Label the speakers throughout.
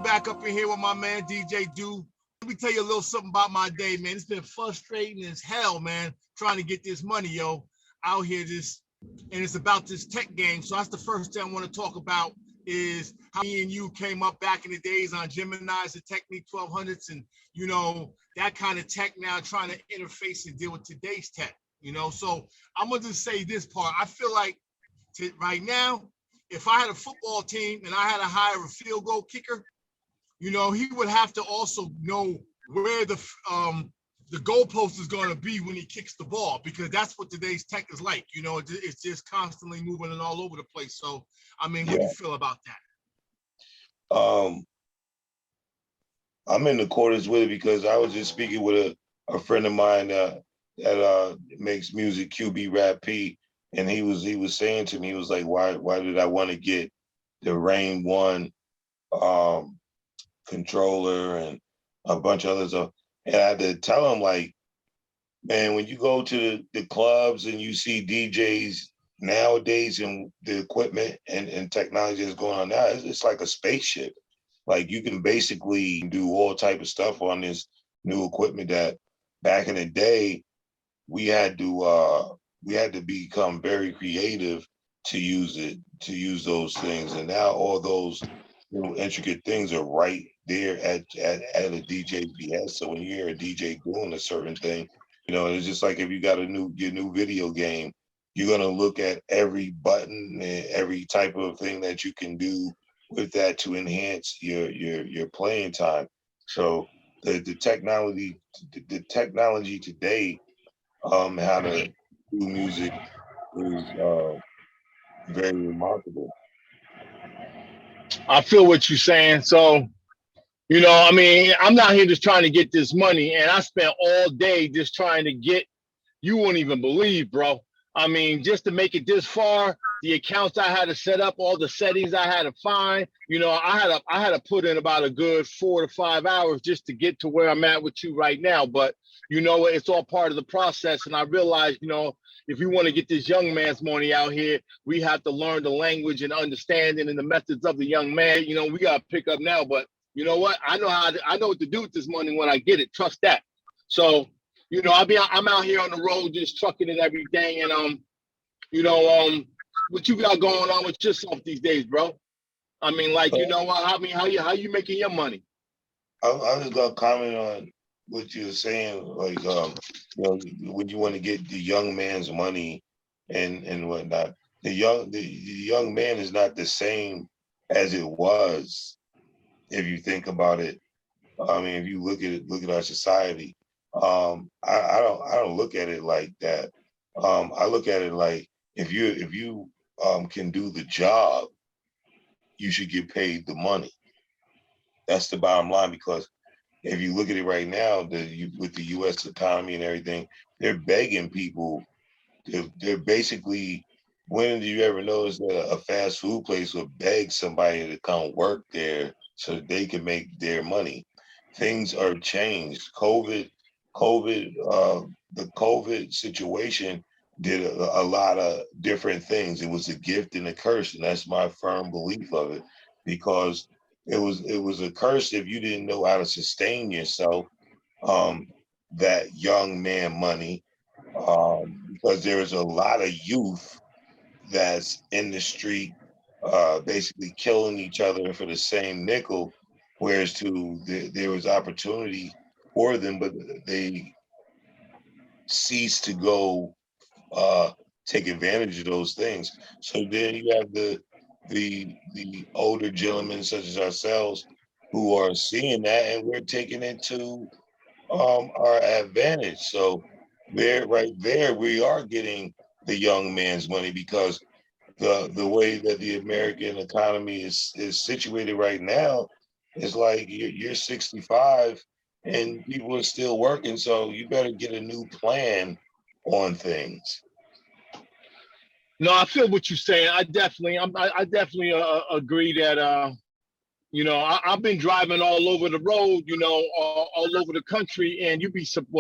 Speaker 1: back up in here with my man DJ Do. Let me tell you a little something about my day, man. It's been frustrating as hell, man, trying to get this money, yo, out here. And it's about this tech game. So that's the first thing I want to talk about is how me and you came up back in the days on Gemini's and Technique 1200s and, that kind of tech now trying to interface and deal with today's tech, So I'm going to just say this part. I feel like right now, if I had a football team and I had to hire a field goal kicker, he would have to also know where the goalpost is going to be when he kicks the ball, because that's what today's tech is like. It's just constantly moving and all over the place. So, what do you feel about that?
Speaker 2: I'm in accordance with it because I was just speaking with a friend of mine that makes music, QB Rap P, and he was saying to me, he was like, why did I want to get the Rain One controller and a bunch of other stuff? And I had to tell him, like, man, when you go to the clubs and you see DJs nowadays and the equipment and technology that's going on now, it's like a spaceship. Like, you can basically do all type of stuff on this new equipment that back in the day we had to become very creative to use those things. And now all those little intricate things are right there at a DJ's behest. So when you hear a DJ doing a certain thing, it's just like if you got your new video game, you're gonna look at every button and every type of thing that you can do with that to enhance your playing time. So the technology today, how to do music is very remarkable.
Speaker 3: I feel what you're saying. So, I'm not here just trying to get this money, and I spent all day just trying to get, you won't even believe, bro. Just to make it this far, the accounts I had to set up, all the settings I had to find, I had to put in about a good 4 to 5 hours just to get to where I'm at with you right now. But it's all part of the process. And I realized, if we want to get this young man's money out here, we have to learn the language and understanding and the methods of the young man. We got to pick up now. But you know what? I know what to do with this money when I get it. Trust that. So, I'm out here on the road just trucking and everything. And, what you got going on with yourself these days, bro? How you making your money?
Speaker 2: I'm just gonna comment on what you're saying, like, when you want to get the young man's money and whatnot. The young man is not the same as it was, if you think about it. If you look at our society, I don't look at it like that. I look at it like if you can do the job, you should get paid the money. That's the bottom line, because if you look at it right now, with the U.S. economy and everything, they're begging people. They're basically, when do you ever notice that a fast food place will beg somebody to come work there so that they can make their money? Things are changed. The COVID situation did a lot of different things. It was a gift and a curse, and that's my firm belief of it, because it was a curse if you didn't know how to sustain yourself, that young man money, because there is a lot of youth that's in the street, basically killing each other for the same nickel, whereas there was opportunity for them, but they ceased to go take advantage of those things. So then you have the older gentlemen such as ourselves who are seeing that, and we're taking it to our advantage. So right there, we are getting the young man's money, because the way that the American economy is situated right now is like you're 65 and people are still working, so you better get a new plan on things.
Speaker 3: No, I feel what you're saying. I definitely agree that I've been driving all over the road, all over the country, and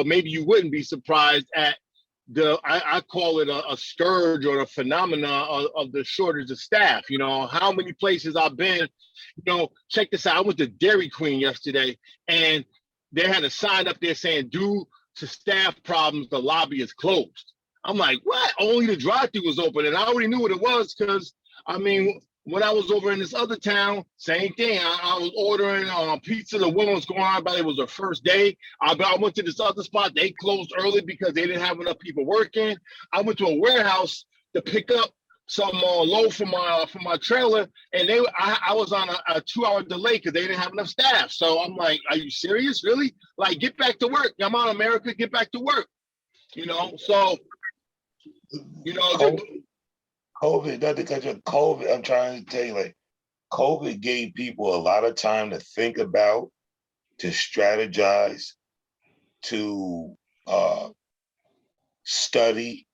Speaker 3: maybe you wouldn't be surprised at I call it a scourge or a phenomena of the shortage of staff. You know, how many places I've been, check this out. I went to Dairy Queen yesterday and they had a sign up there saying, due to staff problems, the lobby is closed. I'm like, what? Only the drive-thru was open. And I already knew what it was because, I mean, when I was over in this other town, same thing. I was ordering pizza. The woman was going on about it was her first day. I went to this other spot. They closed early because they didn't have enough people working. I went to a warehouse to pick up some load for my trailer, and I was on a 2-hour delay because they didn't have enough staff. So I'm like, are you serious? Really? Like, get back to work. Come on, America, get back to work. So,
Speaker 2: COVID, not to cut you, COVID, I'm trying to tell you, like, COVID gave people a lot of time to think about, to strategize, to study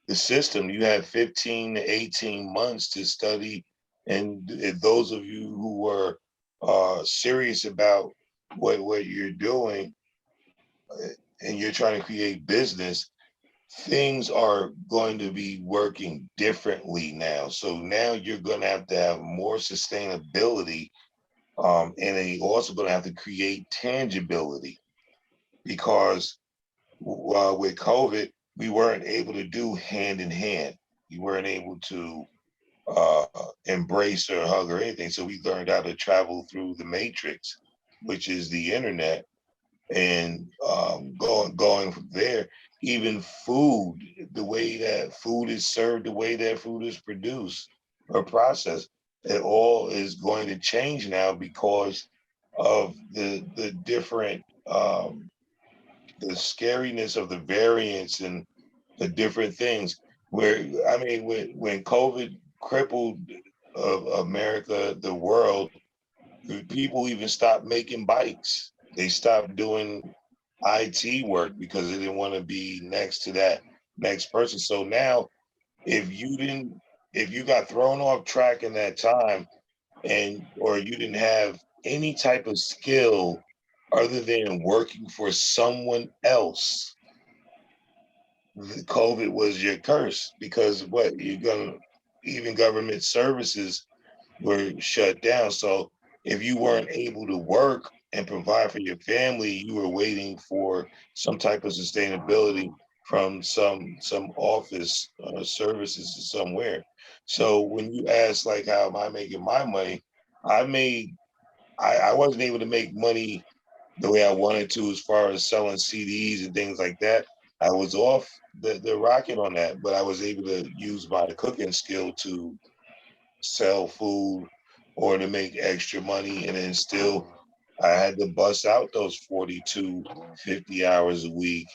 Speaker 2: the system. You had 15 to 18 months to study. And those of you who were serious about what you're doing and you're trying to create business, things are going to be working differently now. So now you're going to have more sustainability, and then you're also going to have to create tangibility, because with COVID, we weren't able to do hand in hand. You weren't able to embrace or hug or anything. So we learned how to travel through the matrix, which is the internet, and going from there. Even food, the way that food is served, the way that food is produced or processed, it all is going to change now because of the different the scariness of the variants and the different things. Where, I mean, when COVID crippled America, the world, people even stopped making bikes. They stopped doing IT work because they didn't want to be next to that next person. So now, if you got thrown off track in that time, or you didn't have any type of skill other than working for someone else, COVID was your curse, because even government services were shut down. So if you weren't able to work and provide for your family, you were waiting for some type of sustainability from some office services somewhere. So when you ask, like, how am I making my money, I wasn't able to make money the way I wanted to as far as selling CDs and things like that. I was off the rocket on that, but I was able to use my cooking skill to sell food or to make extra money, and then still I had to bust out those 42, 50 hours a week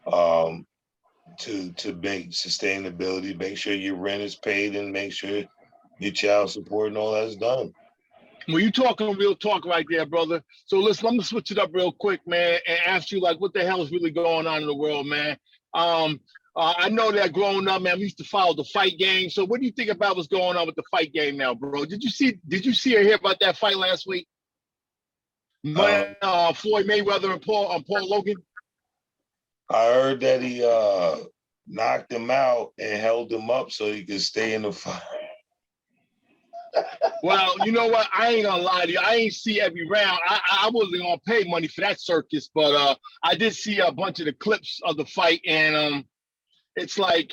Speaker 2: to make sustainability, make sure your rent is paid, and make sure your child support and all that's done.
Speaker 3: Well, you talking real talk right there, brother. So listen, I'm gonna switch it up real quick, man, and ask you, like, what the hell is really going on in the world, man? I know that growing up, man, we used to follow the fight game. So what do you think about what's going on with the fight game now, bro? Did you see or hear about that fight last week? Floyd Mayweather and Paul Logan?
Speaker 2: I heard that he knocked him out and held him up so he could stay in the fight.
Speaker 3: Well, you know what? I ain't gonna lie to you. I ain't see every round. I wasn't gonna pay money for that circus, but I did see a bunch of the clips of the fight, and it's like,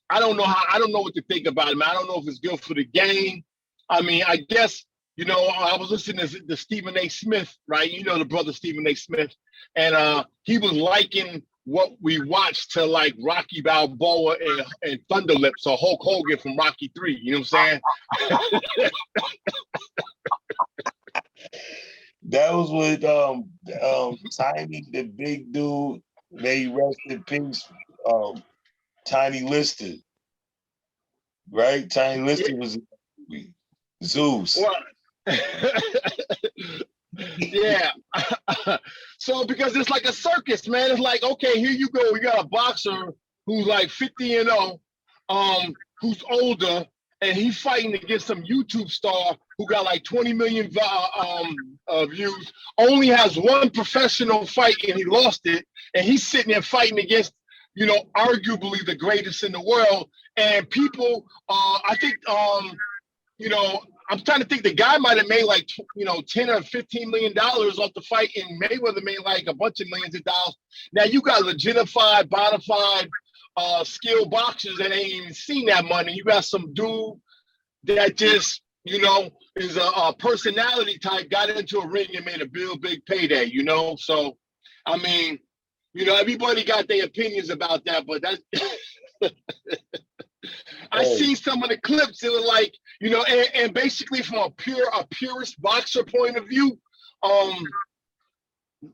Speaker 3: I don't know what to think about it, man. I don't know if it's good for the game. I mean, I guess, I was listening to Stephen A. Smith, right? You know the brother Stephen A. Smith, and he was liking what we watched to, like, Rocky Balboa and Thunder Lips, or Hulk Hogan from Rocky 3. You know what I'm saying?
Speaker 2: That was with Tiny, the big dude, may he rest in peace, Tiny Lister, right? Tiny Lister was Zeus.
Speaker 3: Well, yeah. So, because it's like a circus, man. It's like, okay, here you go. We got a boxer who's like 50-0, who's older, and he's fighting against some YouTube star who got like 20 million views, only has one professional fight and he lost it, and he's sitting there fighting against, arguably the greatest in the world. And people, I think, I'm trying to think. The guy might have made like, 10 or $15 million off the fight, and Mayweather made like a bunch of millions of dollars. Now you got legitified, bona fide, skilled boxers that ain't even seen that money. You got some dude that just, is a personality type, got into a ring and made a real big payday, So, I mean, everybody got their opinions about that, but that's I see some of the clips. It was like, and basically from a purist boxer point of view,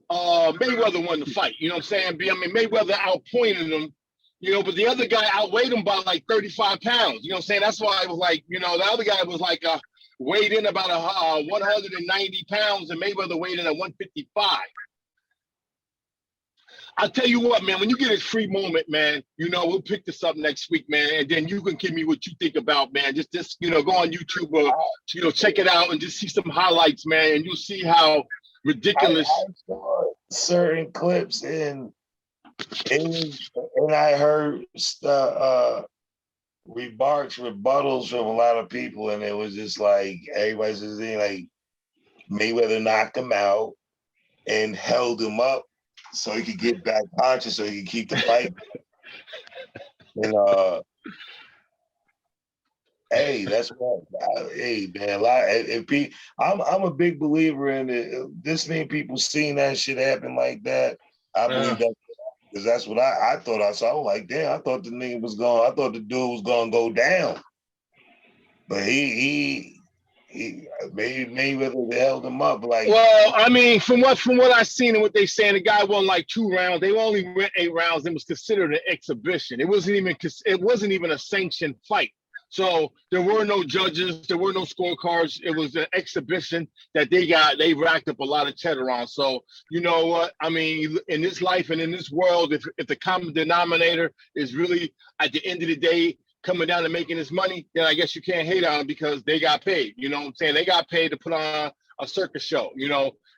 Speaker 3: Mayweather won the fight. You know what I'm saying? I mean, Mayweather outpointed him, but the other guy outweighed him by like 35 pounds. You know what I'm saying? That's why I was like, the other guy was like weighed in about 190 pounds, and Mayweather weighed in at 155. I'll tell you what, man, when you get a free moment, man, we'll pick this up next week, man, and then you can give me what you think about, man. Just go on YouTube or, check it out and just see some highlights, man, and you'll see how ridiculous.
Speaker 2: I saw certain clips and I heard rebuttals from a lot of people, and it was just like everybody's just saying like Mayweather knocked him out and held him up so he could get back conscious, so he could keep the fight. And hey, that's what. Hey, man, I'm a big believer in it. This many people seeing that shit happen like that. I believe that because that's what I thought I saw. I was like, damn, I thought the nigga was going. I thought the dude was gonna go down, but he Mayweather held him up. Like,
Speaker 3: well, I mean, from what I seen and what they saying, the guy won like 2 rounds. They only went 8 rounds. It was considered an exhibition. It wasn't even a sanctioned fight. So there were no judges, there were no scorecards. It was an exhibition that they racked up a lot of cheddar on. So you know what? I mean, in this life and in this world, if the common denominator is really at the end of the day coming down and making this money, then I guess you can't hate on them because they got paid. You know what I'm saying? They got paid to put on a circus show.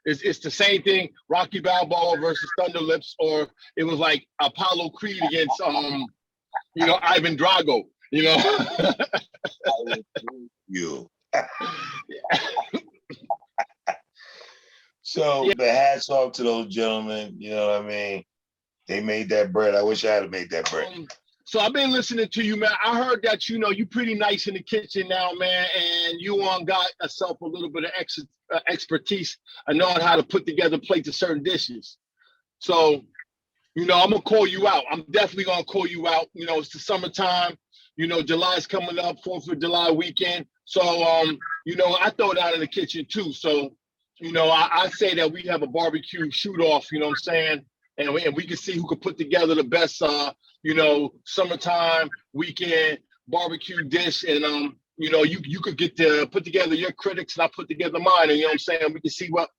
Speaker 3: It's the same thing, Rocky Balboa versus Thunder Lips, or it was like Apollo Creed against Ivan Drago.
Speaker 2: You. So the hats off to those gentlemen. You know what I mean? They made that bread. I wish I had made that bread.
Speaker 3: So I've been listening to you, man. I heard that you pretty nice in the kitchen now, man, and you got yourself a little bit of expertise and knowing how to put together plates of certain dishes. So, I'm gonna call you out. I'm definitely gonna call you out. It's the summertime. July's coming up, 4th of July weekend. So, I throw it out in the kitchen too. So, I say that we have a barbecue shoot off, you know what I'm saying? And we can see who could put together the best, summertime weekend barbecue dish. And, you could get to put together your critics and I put together mine. And, you know what I'm saying? We can see what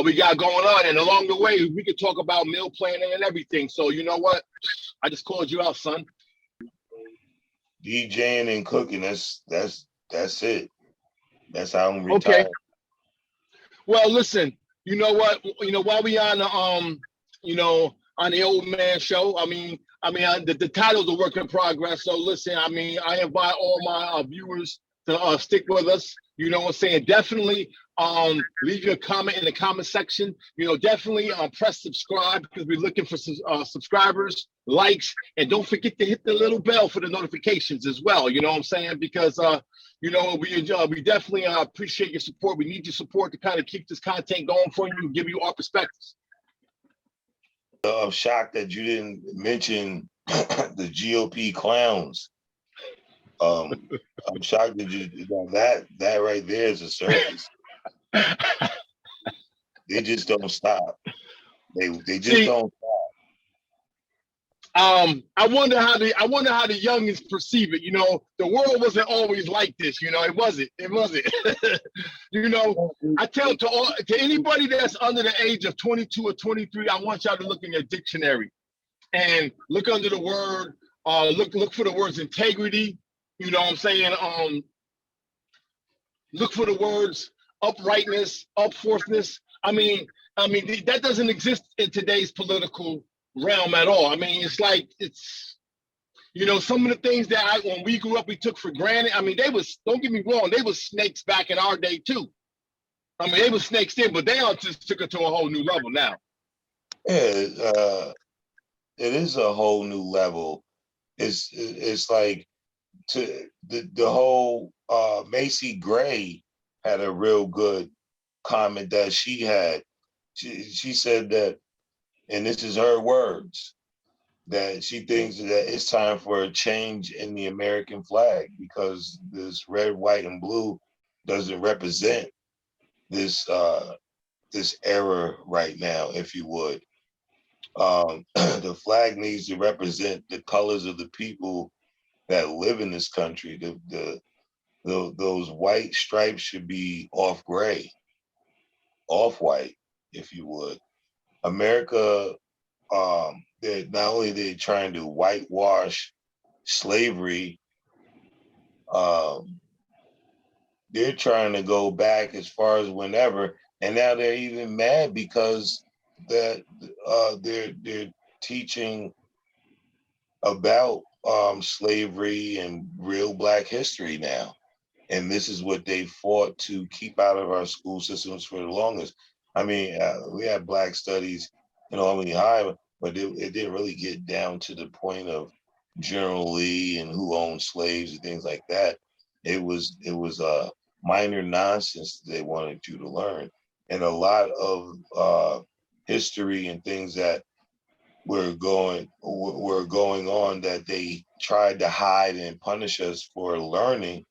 Speaker 3: we got going on. And along the way, we could talk about meal planning and everything. So, you know what? I just called you out, son.
Speaker 2: DJing and cooking, that's it. That's how I'm retired.
Speaker 3: Okay. Well, listen, you know what? While we on the on the old man show, I mean, the title's a work in progress. So listen, I mean, I invite all my viewers to stick with us. You know what I'm saying? Definitely leave your comment in the comment section. Definitely press subscribe because we're looking for subscribers, likes, and don't forget to hit the little bell for the notifications as well. You know what I'm saying? Because we definitely appreciate your support. We need your support to kind of keep this content going for you and give you our perspectives.
Speaker 2: I'm shocked that you didn't mention the GOP clowns. I'm shocked that that right there is a circus. They just don't stop. They just don't stop.
Speaker 3: I wonder how the youngins perceive it. The world wasn't always like this. It wasn't. I tell to anybody that's under the age of 22 or 23, I want y'all to look in your dictionary and look under the word. Look for the words integrity. You know what I'm saying? Look for the words uprightness, upforthness. I mean that doesn't exist in today's political realm at all. I mean, it's like some of the things that when we grew up, we took for granted. I mean, don't get me wrong, they was snakes back in our day too. I mean, they were snakes then, but they all just took it to a whole new level now.
Speaker 2: Yeah, it is a whole new level. It's like the whole Macy Gray had a real good comment that she had. She said that, and this is her words, that she thinks that it's time for a change in the American flag because this red, white, and blue doesn't represent this this era right now, if you would. The flag needs to represent the colors of the people that live in this country. Those white stripes should be off gray, off white, if you would. America, they're not only they're trying to whitewash slavery, they're trying to go back as far as whenever, and now they're even mad because that they're teaching about slavery and real Black history now. And this is what they fought to keep out of our school systems for the longest. I mean, we had Black studies in Albany High, but it didn't really get down to the point of General Lee and who owned slaves and things like that. It was minor nonsense that they wanted you to learn, and a lot of history and things that were going on that they tried to hide and punish us for learning.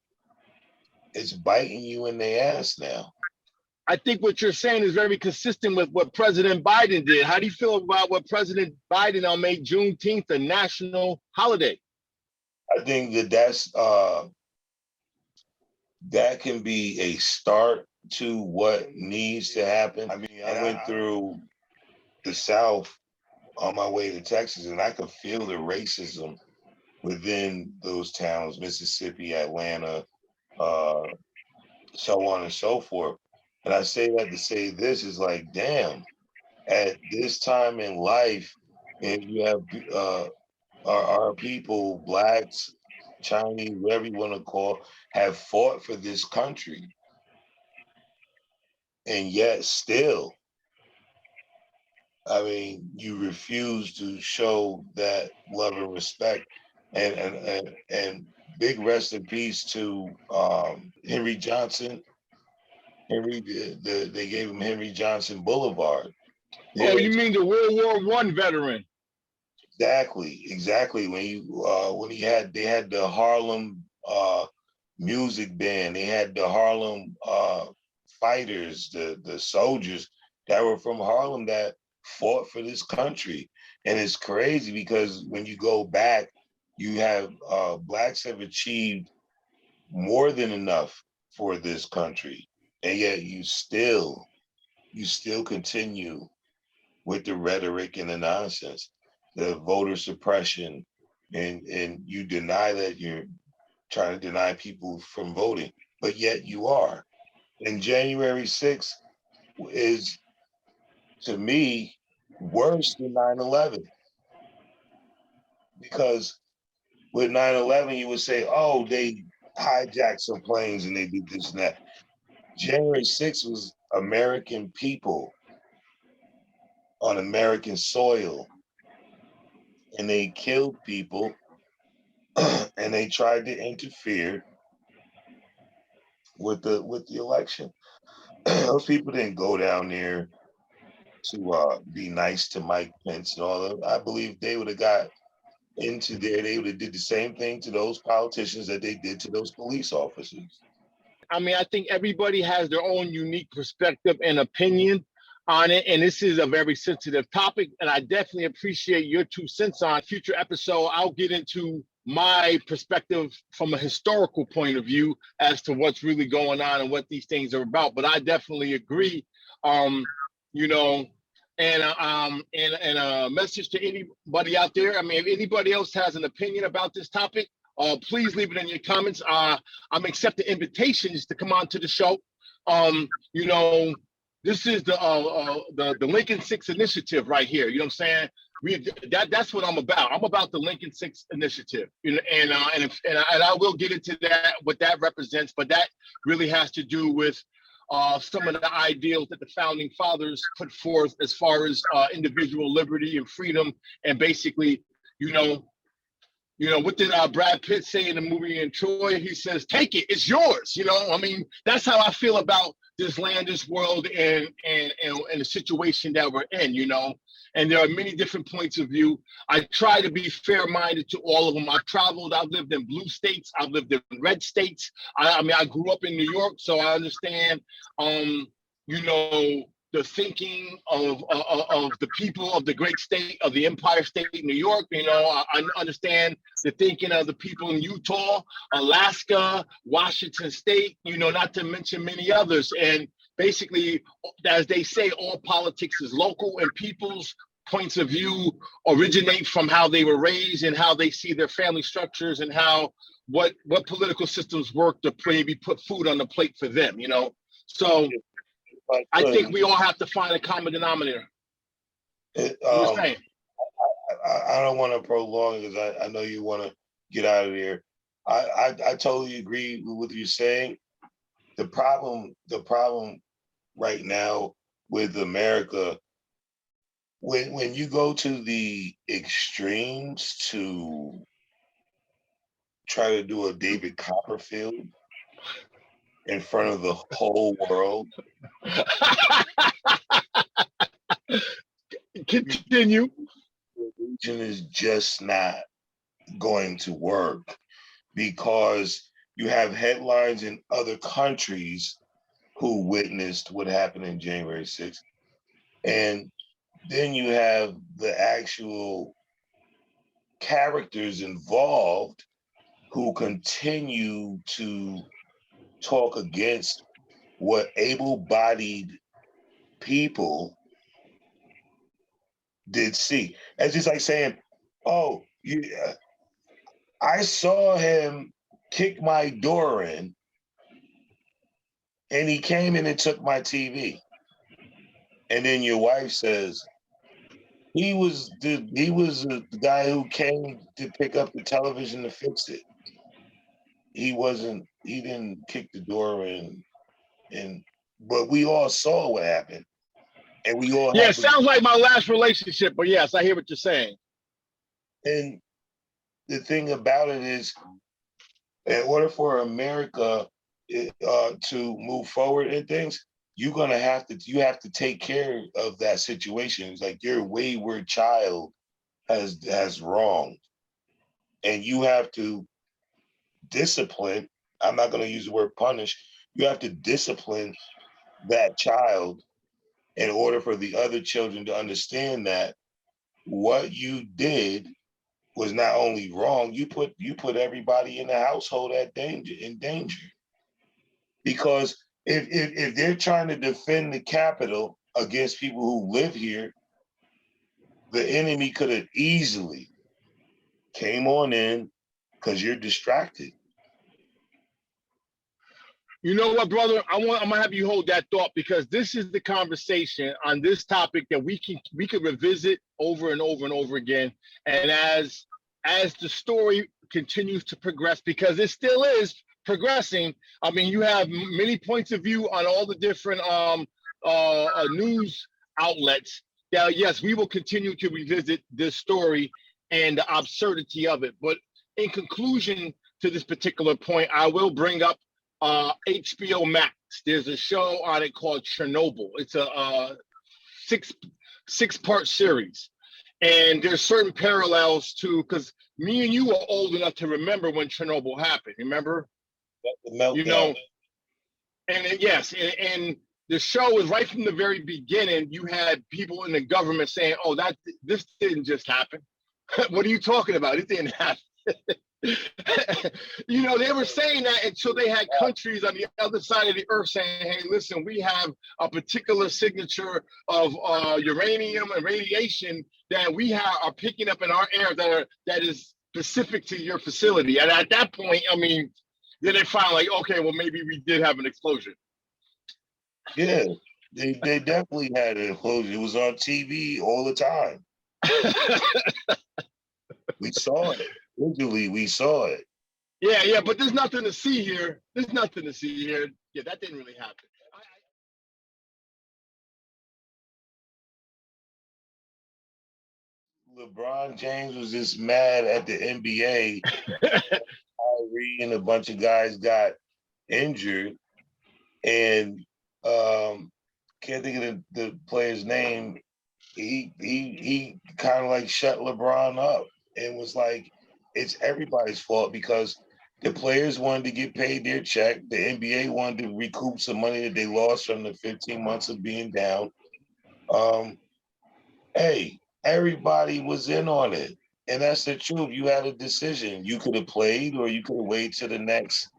Speaker 2: It's biting you in the ass now.
Speaker 3: I think what you're saying is very consistent with what President Biden did. How do you feel about what President Biden made Juneteenth a national holiday?
Speaker 2: I think that can be a start to what needs to happen. I mean, I went through the South on my way to Texas, and I could feel the racism within those towns, Mississippi, Atlanta, so on and so forth. And I say that to say this is like, damn, at this time in life, and you have our people, Blacks, Chinese, whatever you want to call, have fought for this country. And yet still, I mean, you refuse to show that love and respect. And big rest in peace to Henry Johnson. They gave him Henry Johnson Boulevard.
Speaker 3: Oh, you mean the World War I veteran?
Speaker 2: Exactly. When they had the Harlem music band, they had the Harlem fighters, the soldiers that were from Harlem that fought for this country. And it's crazy because when you go back, you have Blacks have achieved more than enough for this country, and yet you still continue with the rhetoric and the nonsense, the voter suppression, and you deny that you're trying to deny people from voting, but yet you are. And January 6th is, to me, worse than 9/11, because with 9/11 you would say, oh, they hijacked some planes and they did this and that. January 6th was American people on American soil, and they killed people and they tried to interfere with the election. Those people didn't go down there to be nice to Mike Pence and all that. I believe they would have got into there. They would have did the same thing to those politicians that they did to those police officers.
Speaker 3: I mean, I think everybody has their own unique perspective and opinion on it, and this is a very sensitive topic, and I definitely appreciate your 2 cents on future episode. I'll get into my perspective from a historical point of view as to what's really going on and what these things are about. But I definitely agree, you know, and a message to anybody out there. I mean, if anybody else has an opinion about this topic, please leave it in your comments. I'm accepting invitations to come on to the show. You know, this is the Lincoln 6 initiative right here. You know what I'm saying? That's what I'm about. I'm about the Lincoln Six Initiative, and I will get into that what that represents. But that really has to do with some of the ideals that the founding fathers put forth as far as individual liberty and freedom, and basically, you know, what did Brad Pitt say in the movie in Troy? He says, "Take it, it's yours." I mean, that's how I feel about this land, this world, and the situation that we're in. And there are many different points of view. I try to be fair-minded to all of them. I've traveled. I've lived in blue states. I've lived in red states. I mean, I grew up in New York, so I understand. The thinking of the people of the great state of the Empire State, New York. I understand the thinking of the people in Utah, Alaska, Washington State. Not to mention many others. And basically, as they say, all politics is local, and people's points of view originate from how they were raised and how they see their family structures and what political systems work to maybe put food on the plate for them. So I think we all have to find a common denominator.
Speaker 2: I don't want to prolong because I know you want to get out of here. I totally agree with what you're saying. The problem right now with America, when you go to the extremes to try to do a David Copperfield in front of the whole world.
Speaker 3: Continue.
Speaker 2: Religion is just not going to work because you have headlines in other countries who witnessed what happened in January 6th. And then you have the actual characters involved who continue to talk against what able-bodied people did see. It's just like saying, "Oh, I saw him kick my door in, and he came in and took my TV." And then your wife says, he was the guy who came to pick up the television to fix it. He didn't kick the door in, but we all saw what happened. And we all
Speaker 3: it sounds like my last relationship, but yes, I hear what you're saying.
Speaker 2: And the thing about it is, in order for America to move forward in things, you have to take care of that situation. It's like your wayward child has wronged, and you have to discipline. I'm not going to use the word punish. You have to discipline that child in order for the other children to understand that what you did was not only wrong, you put everybody in the household in danger. Because if they're trying to defend the Capitol against people who live here, the enemy could have easily came on in because you're distracted.
Speaker 3: You know what, brother? I'm gonna have you hold that thought, because this is the conversation on this topic that we could revisit over and over and over again. And as the story continues to progress, because it still is progressing. I mean, you have many points of view on all the different news outlets. Now, yes, we will continue to revisit this story and the absurdity of it. But in conclusion to this particular point, I will bring up HBO Max. There's a show on it called Chernobyl. It's a six-part series. And there's certain parallels to, because me and you are old enough to remember when Chernobyl happened. Remember? And yes, and the show was right from the very beginning. You had people in the government saying, "Oh, this didn't just happen." What are you talking about? It didn't happen. They were saying that until they had countries on the other side of the earth saying, "Hey, listen, we have a particular signature of uranium and radiation that we are picking up in our air that is specific to your facility." And at that point, I mean, then they found like, okay, well, maybe we did have an explosion.
Speaker 2: Yeah, they definitely had an explosion. It was on TV all the time. We saw it. Visually, we saw it.
Speaker 3: Yeah, but there's nothing to see here. There's nothing to see here. Yeah, that didn't really happen.
Speaker 2: LeBron James was just mad at the NBA. Kyrie and a bunch of guys got injured, and can't think of the player's name. He kind of like shut LeBron up and was like, it's everybody's fault because the players wanted to get paid their check. The NBA wanted to recoup some money that they lost from the 15 months of being down. Hey, everybody was in on it. And that's the truth. You had a decision. You could have played or you could have waited to the next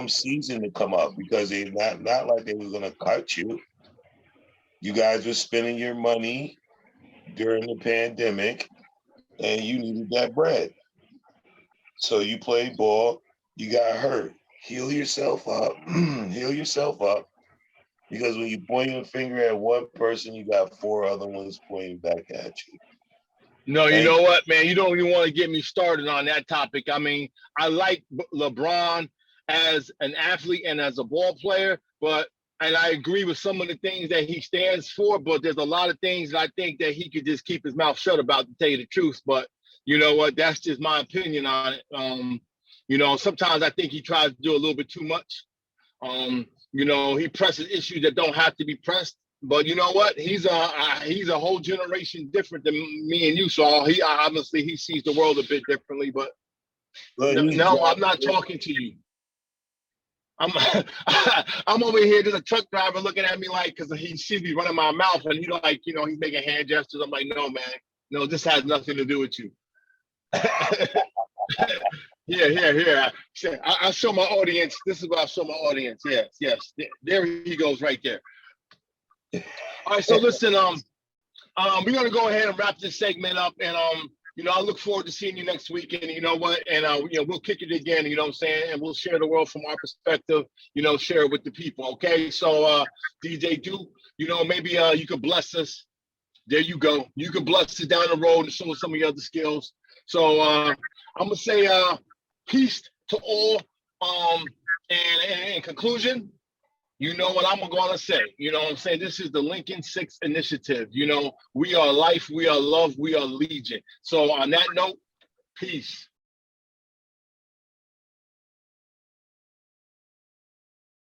Speaker 2: season to come up because they not like they were gonna cut you. You guys were spending your money during the pandemic and you needed that bread. So you played ball, you got hurt. Heal yourself up. Heal yourself up. Because when you point your finger at one person, you got four other ones pointing back at you.
Speaker 3: No, you know what, man? You don't even want to get me started on that topic. I mean, I like LeBron as an athlete and as a ball player, and I agree with some of the things that he stands for, but there's a lot of things that I think that he could just keep his mouth shut about, to tell you the truth. But you know what? That's just my opinion on it. You know, sometimes I think he tries to do a little bit too much. You know, he presses issues that don't have to be pressed. But you know what? He's a whole generation different than me and you. So he obviously he sees the world a bit differently. But no, I'm not talking to you. I'm over here. There's a truck driver looking at me like, because he sees me running my mouth, and he's like, you know, he's making hand gestures. I'm like, no, man, no, this has nothing to do with you. Here. I show my audience. This is what I show my audience. Yes. There he goes, right there. All right, so listen, we're gonna go ahead and wrap this segment up, and you know, I look forward to seeing you next week, and you know what, and you know, we'll kick it again, you know what I'm saying, and we'll share the world from our perspective, you know, share it with the people, okay? So, DJ Duke, you know, maybe you could bless us. There you go. You could bless us down the road and show us some of your other skills. So, I'm gonna say peace to all. And in conclusion, you know what I'm going to say. You know what I'm saying? This is the Lincoln 6 Initiative. You know, we are life, we are love, we are legion. So on that note, peace.